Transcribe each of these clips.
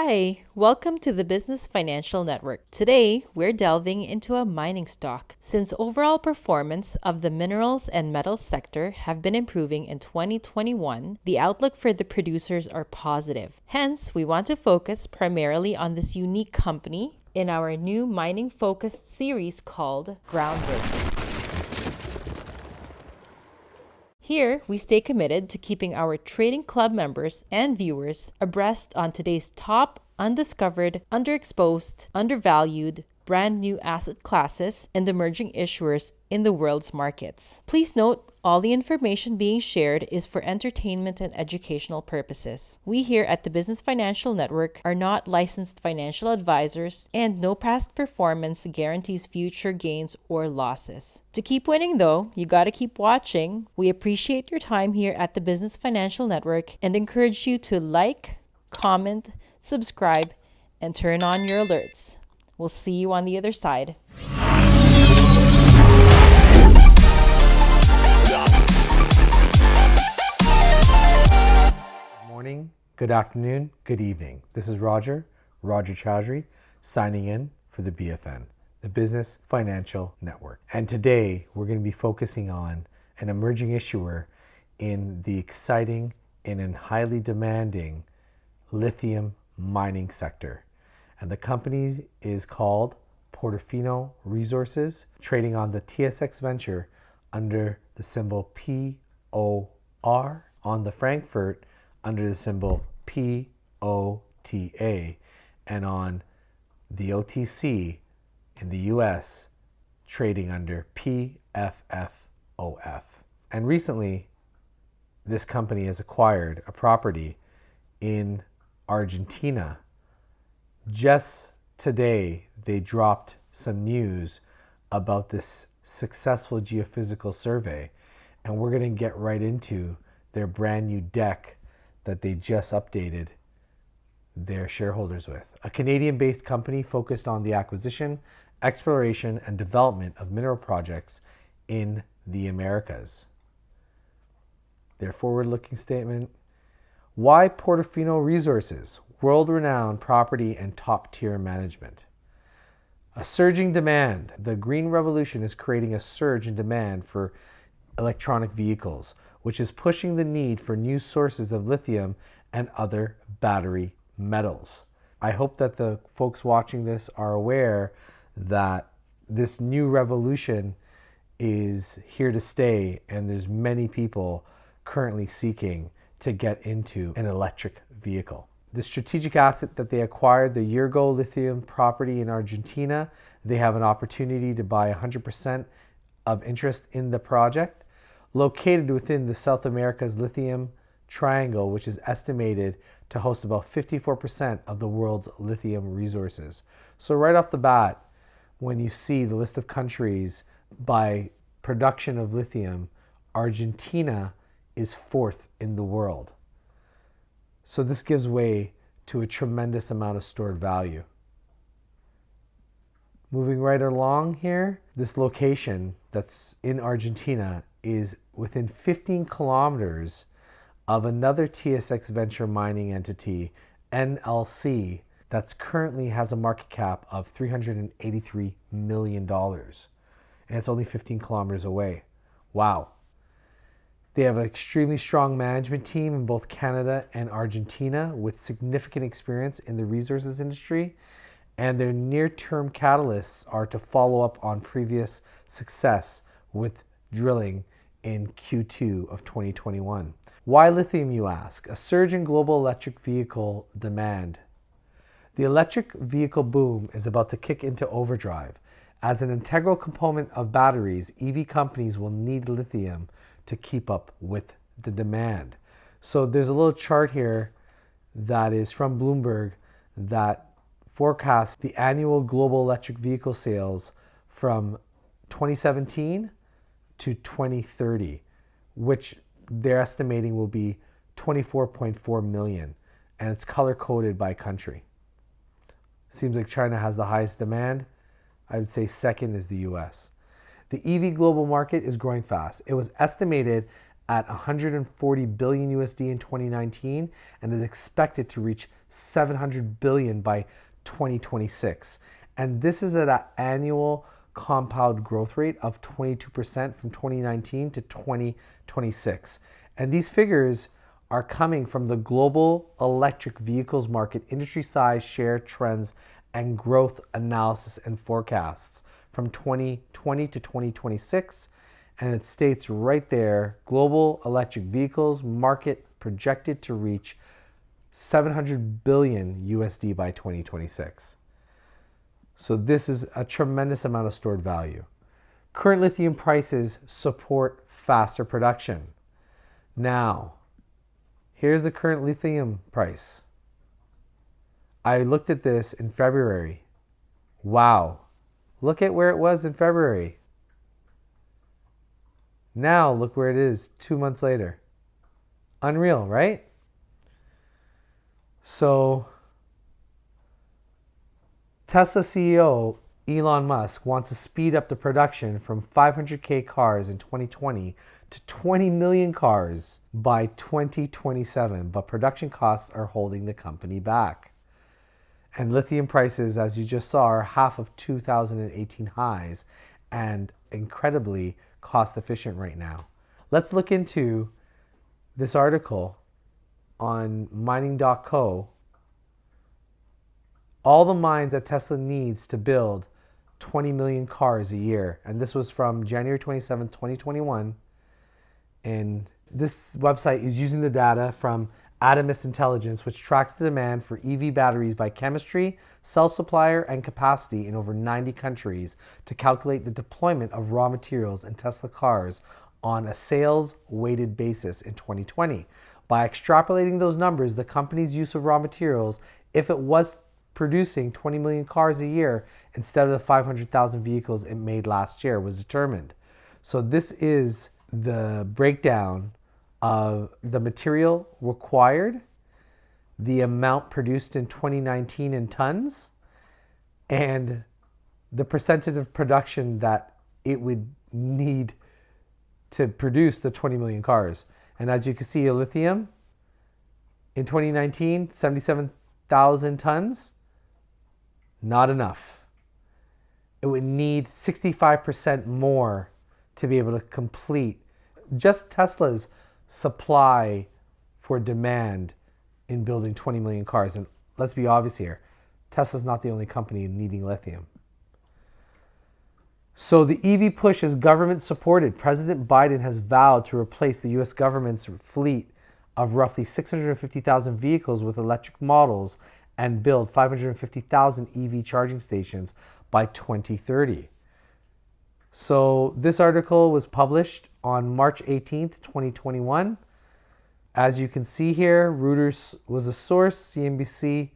Hi, welcome to the Business Financial Network. Today, we're delving into a mining stock. Since overall performance of the minerals and metals sector have been improving in 2021, the outlook for the producers are positive. Hence, we want to focus primarily on this unique company in our new mining-focused series called Groundbreakers. Here, we stay committed to keeping our trading club members and viewers abreast on today's top, undiscovered, underexposed, undervalued, brand new asset classes and emerging issuers in the world's markets. Please note, all the information being shared is for entertainment and educational purposes. We here at the Business Financial Network are not licensed financial advisors, and no past performance guarantees future gains or losses. To keep winning though, you gotta keep watching. We appreciate your time here at the Business Financial Network and encourage you to like, comment, subscribe, and turn on your alerts. We'll see you on the other side. Good morning, good afternoon, good evening. This is Roger Chowdhury, signing in for the BFN, the Business Financial Network. And today we're going to be focusing on an emerging issuer in the exciting and highly demanding lithium mining sector. And the company is called Portofino Resources, trading on the TSX Venture under the symbol POR, on the Frankfurt under the symbol POTA, and on the OTC in the US trading under PFFOF. And recently, this company has acquired a property in Argentina. Just today, they dropped some news about this successful geophysical survey, and we're going to get right into their brand new deck that they just updated their shareholders with. A Canadian-based company focused on the acquisition, exploration, and development of mineral projects in the Americas. Their forward-looking statement: why Portofino Resources? World-renowned property and top-tier management. A surging demand. The green revolution is creating a surge in demand for electronic vehicles, which is pushing the need for new sources of lithium and other battery metals. I hope that the folks watching this are aware that this new revolution is here to stay, and there's many people currently seeking to get into an electric vehicle. The strategic asset that they acquired, the Urgo lithium property in Argentina, they have an opportunity to buy 100% of interest in the project, located within the South America's lithium triangle, which is estimated to host about 54% of the world's lithium resources. So right off the bat, when you see the list of countries by production of lithium, Argentina is fourth in the world. So this gives way to a tremendous amount of stored value. Moving right along here, this location that's in Argentina is within 15 kilometers of another TSX Venture mining entity, NLC, that's currently has a market cap of $383 million. And it's only 15 kilometers away. Wow. They have an extremely strong management team in both Canada and Argentina with significant experience in the resources industry, and their near-term catalysts are to follow up on previous success with drilling in Q2 of 2021. Why lithium, you ask? A surge in global electric vehicle demand. The electric vehicle boom is about to kick into overdrive. As an integral component of batteries, EV companies will need lithium to keep up with the demand. So there's a little chart here that is from Bloomberg that forecasts the annual global electric vehicle sales from 2017 to 2030, which they're estimating will be 24.4 million, and it's color-coded by country. Seems like China has the highest demand. I would say second is the US. The EV global market is growing fast. It was estimated at 140 billion USD in 2019 and is expected to reach 700 billion by 2026. And this is at an annual compound growth rate of 22% from 2019 to 2026. And these figures are coming from the global electric vehicles market industry size, share trends, and growth analysis and forecasts from 2020 to 2026. And it states right there, global electric vehicles market projected to reach 700 billion USD by 2026. So this is a tremendous amount of stored value. Current lithium prices support faster production. Now, here's the current lithium price. I looked at this in February. Wow. Look at where it was in February. Now look where it is 2 months later. Unreal, right? So Tesla CEO Elon Musk wants to speed up the production from 500K cars in 2020 to 20 million cars by 2027, but production costs are holding the company back. And lithium prices, as you just saw, are half of 2018 highs and incredibly cost efficient right now. Let's look into this article on mining.co. All the mines that Tesla needs to build 20 million cars a year. And this was from January 27, 2021. And this website is using the data from Atomus Intelligence, which tracks the demand for EV batteries by chemistry, cell supplier, and capacity in over 90 countries to calculate the deployment of raw materials in Tesla cars on a sales-weighted basis in 2020. By extrapolating those numbers, the company's use of raw materials, if it was producing 20 million cars a year instead of the 500,000 vehicles it made last year, was determined. So this is the breakdown of the material required, the amount produced in 2019 in tons, and the percentage of production that it would need to produce the 20 million cars. And as you can see, lithium in 2019, 77,000 tons, not enough. It would need 65% more to be able to complete just Tesla's supply for demand in building 20 million cars. And let's be obvious here, Tesla's not the only company needing lithium. So the EV push is government supported. President Biden has vowed to replace the US government's fleet of roughly 650,000 vehicles with electric models and build 550,000 EV charging stations by 2030. So this article was published on March 18th, 2021. As you can see here, Reuters was a source. CNBC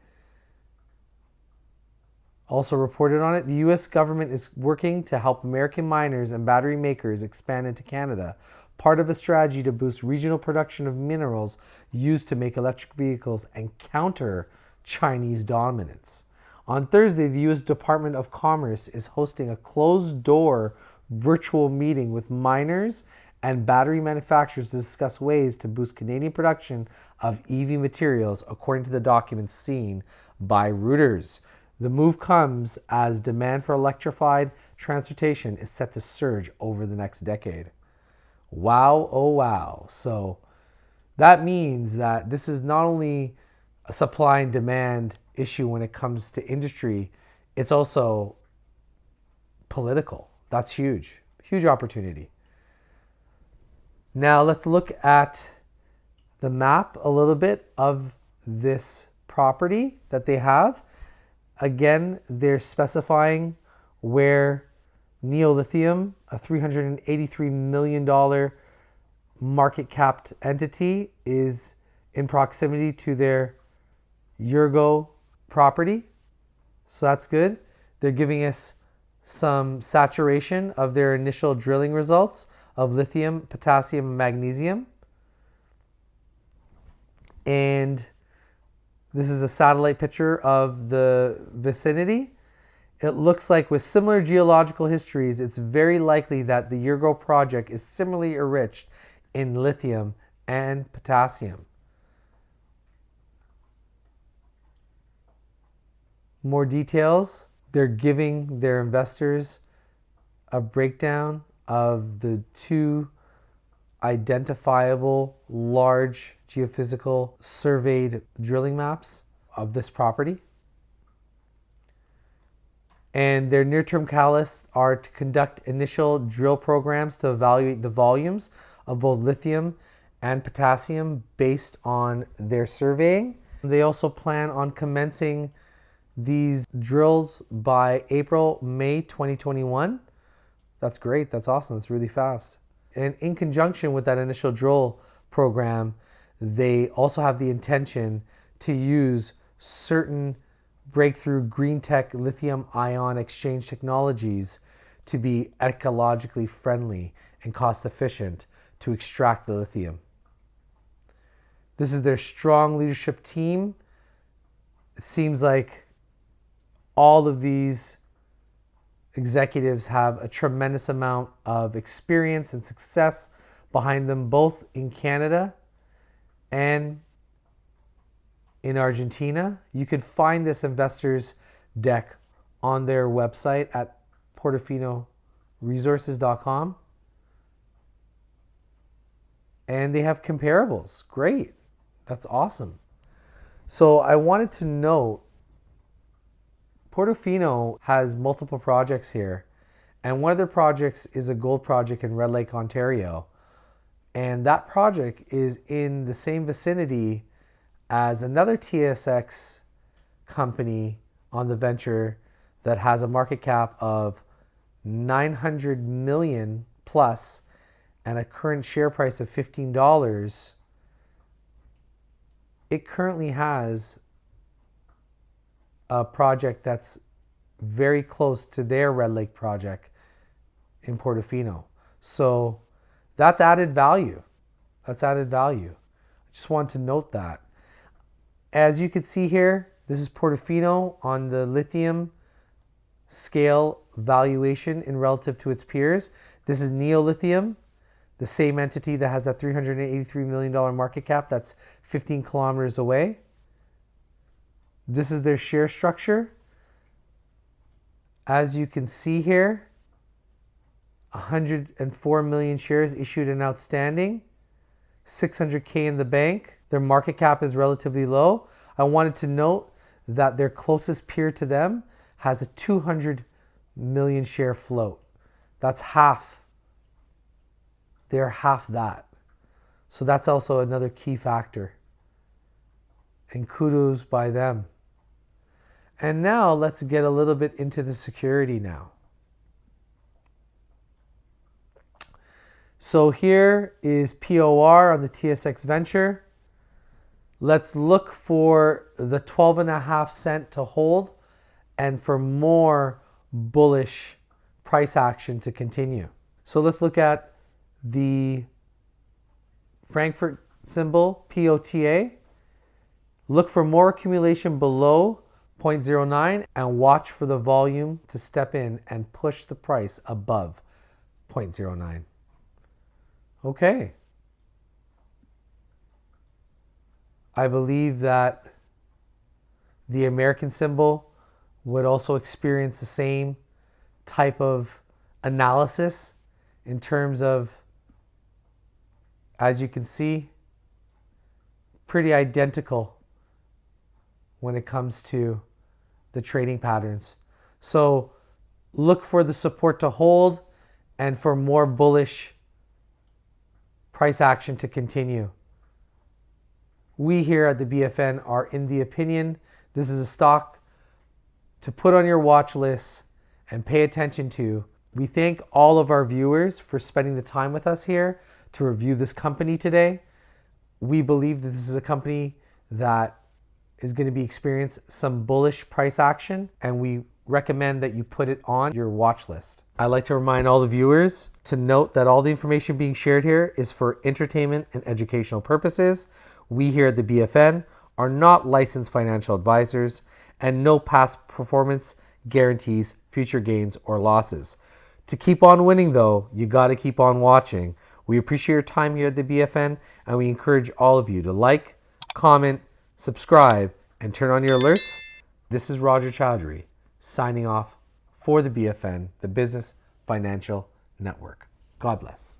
also reported on it. The US government is working to help American miners and battery makers expand into Canada, part of a strategy to boost regional production of minerals used to make electric vehicles and counter Chinese dominance. On Thursday, the US Department of Commerce is hosting a closed-door virtual meeting with miners and battery manufacturers to discuss ways to boost Canadian production of EV materials, according to the documents seen by Reuters. The move comes as demand for electrified transportation is set to surge over the next decade. Wow, oh wow. So that means that this is not only a supply and demand issue when it comes to industry, it's also political. That's huge, huge opportunity. Now let's look at the map a little bit of this property that they have. Again, they're specifying where Lithium, a $383 million market capped entity, is in proximity to their Urgo property. So that's good. They're giving us some saturation of their initial drilling results of lithium, potassium, and magnesium. And this is a satellite picture of the vicinity. It looks like with similar geological histories, it's very likely that the Urgo project is similarly enriched in lithium and potassium. more details. They're giving their investors a breakdown of the two identifiable large geophysical surveyed drilling maps of this property. And their near-term catalysts are to conduct initial drill programs to evaluate the volumes of both lithium and potassium based on their surveying. They also plan on commencing these drills by May 2021. That's great. That's awesome. That's really fast. And in conjunction with that initial drill program, they also have the intention to use certain breakthrough green tech lithium ion exchange technologies to be ecologically friendly and cost efficient to extract the lithium. This is their strong leadership team. It seems like all of these executives have a tremendous amount of experience and success behind them, both in Canada and in Argentina. You could find this investors deck on their website at portofinoresources.com. And they have comparables. Great. That's awesome. So I wanted to note, Portofino has multiple projects here. And one of their projects is a gold project in Red Lake, Ontario. And that project is in the same vicinity as another TSX company on the venture that has a market cap of 900 million plus and a current share price of $15. It currently has a project that's very close to their Red Lake project in Portofino. So that's added value. That's added value. I just want to note that. As you can see here, this is Portofino on the lithium scale valuation in relative to its peers. This is Lithium, the same entity that has that $383 million market cap that's 15 kilometers away. This is their share structure. As you can see here, 104 million shares issued and outstanding, 600K in the bank. Their market cap is relatively low. I wanted to note that their closest peer to them has a 200 million share float. That's half. They're half that. So that's also another key factor. And kudos by them. And now let's get a little bit into the security now. So here is POR on the TSX venture. Let's look for the 12.5 cent to hold and for more bullish price action to continue. So let's look at the Frankfurt symbol, POTA. Look for more accumulation below 0.09 and watch for the volume to step in and push the price above 0.09. Okay. I believe that the American symbol would also experience the same type of analysis in terms of, as you can see, pretty identical when it comes to the trading patterns. So look for the support to hold and for more bullish price action to continue. We here at the BFN are in the opinion this is a stock to put on your watch list and pay attention to. We thank all of our viewers for spending the time with us here to review this company today. We believe that this is a company that is going to be experience some bullish price action, and we recommend that you put it on your watch list. I'd like to remind all the viewers to note that all the information being shared here is for entertainment and educational purposes. We here at the BFN are not licensed financial advisors, and no past performance guarantees future gains or losses. To keep on winning though, you got to keep on watching. We appreciate your time here at the BFN, and we encourage all of you to like, comment, subscribe, and turn on your alerts This is Roger Chowdhury signing off for the BFN, the Business Financial Network. God bless.